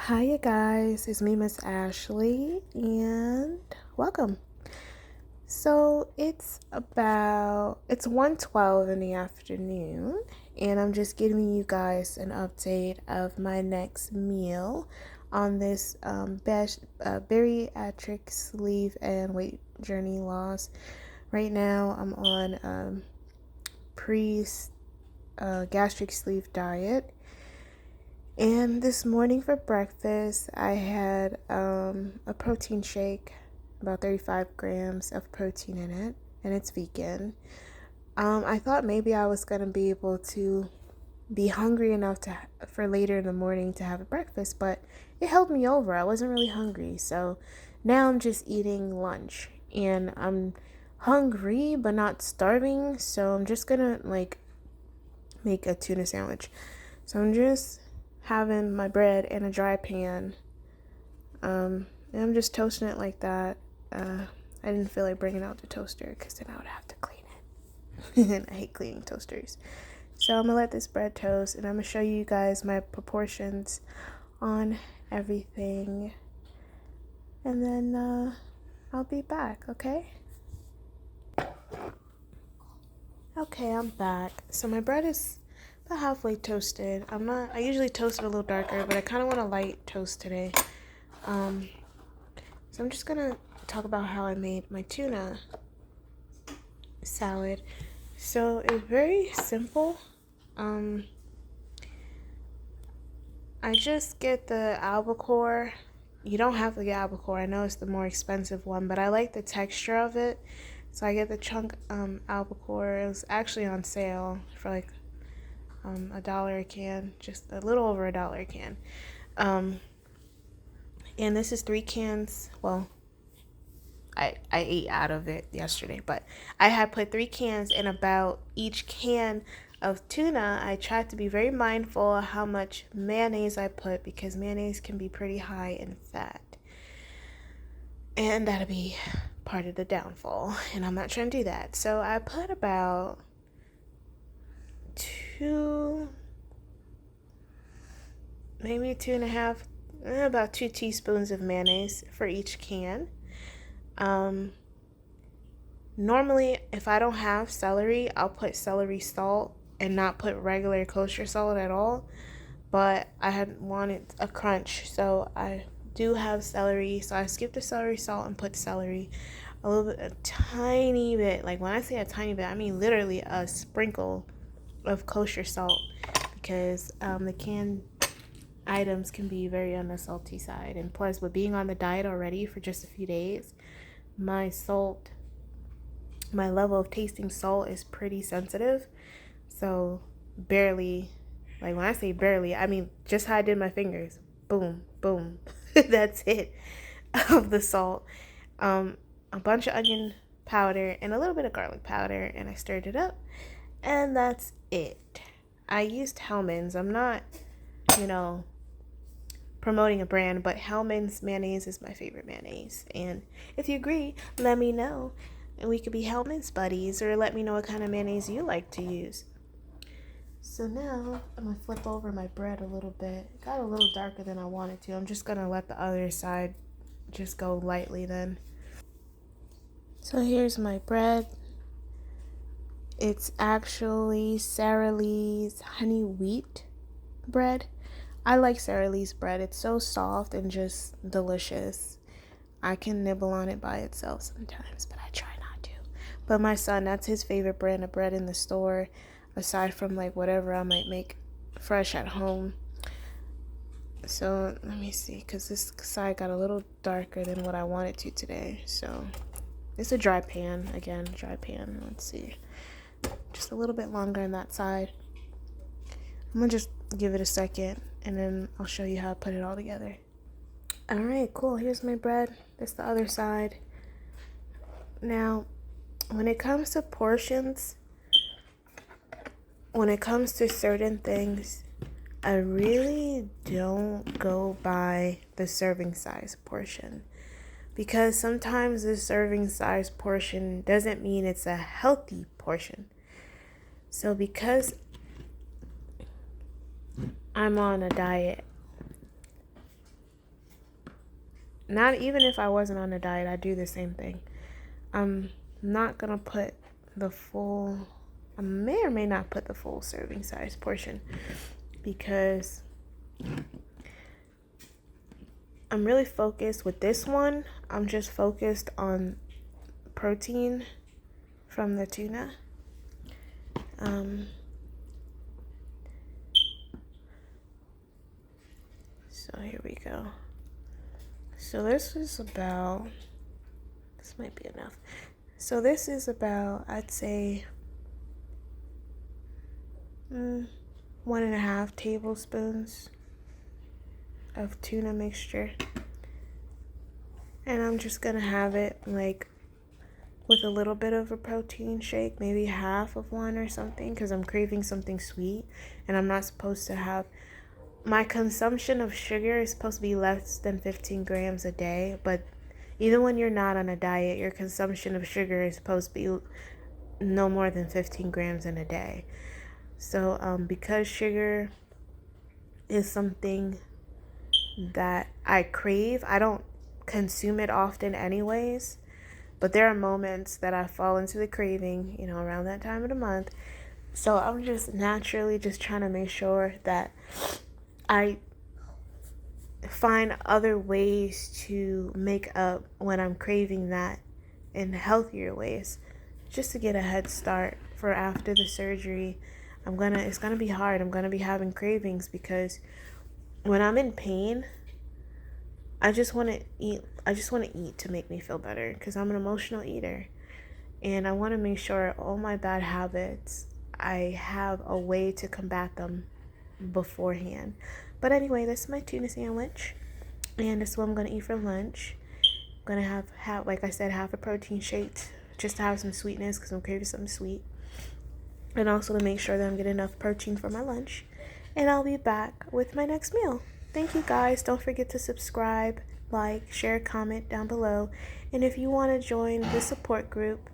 Hi, you guys. It's me, Miss Ashley, and welcome. So it's 1:12 in the afternoon, and I'm just giving you guys an update of my next meal on this bariatric sleeve and weight journey loss. Right now, I'm on pre gastric sleeve diet. And this morning for breakfast, I had a protein shake, about 35 grams of protein in it, and it's vegan. I thought maybe I was going to be able to be hungry enough for later in the morning to have a breakfast, but it held me over. I wasn't really hungry, so now I'm just eating lunch, and I'm hungry but not starving, so I'm just gonna make a tuna sandwich. So I'm just having my bread in a dry pan, and I'm just toasting it like that. I didn't feel like bringing out the toaster because then I would have to clean it. And I hate cleaning toasters. So I'm gonna let this bread toast, and I'm gonna show you guys my proportions on everything, and then I'll be back. Okay, I'm back. So my bread is about halfway toasted. I usually toast it a little darker, but I kind of want a light toast today. So I'm just gonna talk about how I made my tuna salad. So it's very simple. I just get the albacore. You don't have to get albacore. I know it's the more expensive one, but I like the texture of it. So I get the chunk albacore. It was actually on sale for like $1 a can, just a little over $1 a can. And this is 3 cans. Well, I ate out of it yesterday, but I had put 3 cans in. About each can of tuna, I tried to be very mindful of how much mayonnaise I put, because mayonnaise can be pretty high in fat, and that'll be part of the downfall, and I'm not trying to do that. So I put about maybe 2.5, about 2 teaspoons of mayonnaise for each can. Normally, if I don't have celery, I'll put celery salt and not put regular kosher salt at all. But I had wanted a crunch, so I do have celery. So I skipped the celery salt and put celery. A tiny bit. Like when I say a tiny bit, I mean literally a sprinkle of kosher salt, because the canned items can be very on the salty side. And plus, with being on the diet already for just a few days, my level of tasting salt is pretty sensitive. So barely, like when I say barely, I mean just how I did my fingers. Boom, boom. That's it of the salt. A bunch of onion powder and a little bit of garlic powder, and I stirred it up, and that's it. I used Hellmann's. I'm not, promoting a brand, but Hellmann's mayonnaise is my favorite mayonnaise. And if you agree, let me know, and we could be Hellmann's buddies, or let me know what kind of mayonnaise you like to use. So now I'm gonna flip over my bread a little bit. It got a little darker than I wanted to. I'm just gonna let the other side just go lightly then. So here's my bread. It's actually Sara Lee's honey wheat bread. I like Sara Lee's bread. It's so soft and just delicious. I can nibble on it by itself sometimes, but I try not to. But my son, that's his favorite brand of bread in the store, aside from like whatever I might make fresh at home. So let me see, because this side got a little darker than what I wanted to today. So it's a dry pan. Again, dry pan. Let's see. Just a little bit longer on that side. I'm going to just give it a second, and then I'll show you how I put it all together. Alright, cool. Here's my bread. That's the other side. Now, when it comes to portions, when it comes to certain things, I really don't go by the serving size portion, because sometimes the serving size portion doesn't mean it's a healthy portion. So because I'm on a diet, Not even if I wasn't on a diet, I'd do the same thing. I'm not gonna put the full, I may or may not put the full serving size portion because I'm really focused with this one. I'm just focused on protein from the tuna. So here we go. So this is about, this might be enough. So this is about, I'd say, 1.5 tablespoons of tuna mixture. And I'm just gonna have it like with a little bit of a protein shake, maybe half of one or something, because I'm craving something sweet and I'm not supposed to have, my consumption of sugar is supposed to be less than 15 grams a day, but even when you're not on a diet, your consumption of sugar is supposed to be no more than 15 grams in a day. So because sugar is something that I crave, I don't consume it often anyways, but there are moments that I fall into the craving, you know, around that time of the month. So I'm just naturally just trying to make sure that I find other ways to make up when I'm craving that in healthier ways, just to get a head start for after the surgery. It's gonna be hard. I'm gonna be having cravings because when I'm in pain, I just want to eat. I just want to eat to make me feel better because I'm an emotional eater, and I want to make sure all my bad habits, I have a way to combat them beforehand. But anyway, this is my tuna sandwich, and this is what I'm gonna eat for lunch. I'm gonna have like I said, half a protein shake just to have some sweetness because I'm craving something sweet, and also to make sure that I'm getting enough protein for my lunch. And I'll be back with my next meal. Thank you guys. Don't forget to subscribe, like, share, comment down below. And if you want to join the support group,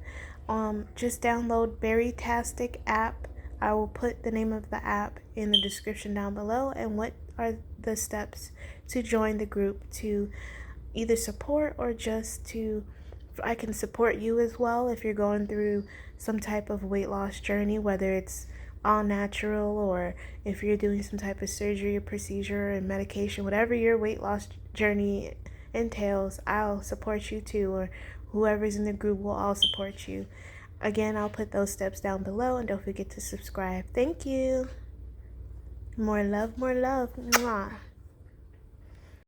just download Berrytastic app. I will put the name of the app in the description down below, and what are the steps to join the group to either support or just to, I can support you as well if you're going through some type of weight loss journey, whether it's all natural or if you're doing some type of surgery or procedure and medication, whatever your weight loss journey entails, I'll support you too, or whoever's in the group will all support you. Again, I'll put those steps down below, and don't forget to subscribe. Thank you. More love, more love. Mwah.